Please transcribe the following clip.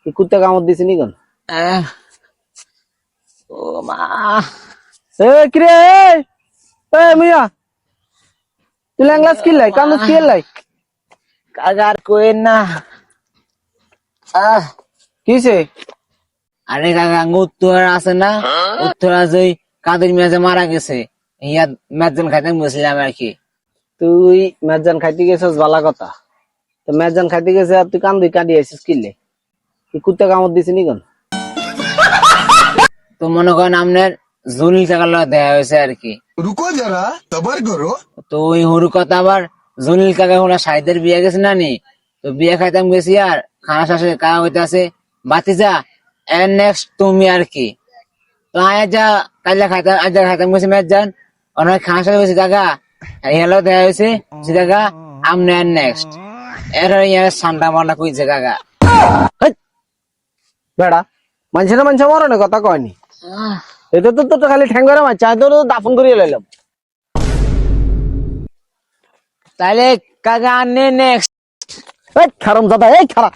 কি কুত্তা কামড় দিছে নি কোন? ও মা এ কিরে এ মিয়া তুই ল্যাংলাস কি লাই কামড় কি লাই? কাকা আর কোয়েন না। কিছে? আরে কাকা উত্তর আছে না, উত্তরা যে কাদের মেজে মারা গেছে ইয়া মেজন খাইতে বসছিলাম আর কি। তুই মেজান খাইতে গেছিস ভালো কথা, তো মেজান খাইতে গেছে আর তুই কান্দি কাঁদি আইছিস কিলে? কি কুত্তা কামড় দিছে নি কোন? তো মনে করেন আপনার জলিল কাকার লগে দেখা হয়েছে আর কি। रुको जरा सबर करो। তো ওই হরু কথা আবার জলিল কাকা হলো সাইদের বিয়ে গেছে না নি, তো বিয়ে খাইতাম গেছি আর খানা শেষে কাকা হইতে আছে বাতিজা এর নেক্সট তুমি আর কি। তো আয়া যা কাজা খাইতাম আজ খাইতাম গেছি মেজ যান অনেক খানা শেষে গেছি কাকা হ্যালো দেখা হয়েছে কাকা আমনে আর নেক্সট এর ইয়ার সান্টা মান্না কইছে কাকা। বেড়া মানুষের মানুষের মরণের কথা কয়নি, এটা তো তোর খালি ঠ্যাং করে মাছ চাই তোর দাফন করিয়ে লাইলাম। তাহলে কাকা আনে নেক্সট। এই খারাম দাদা এই খারাপ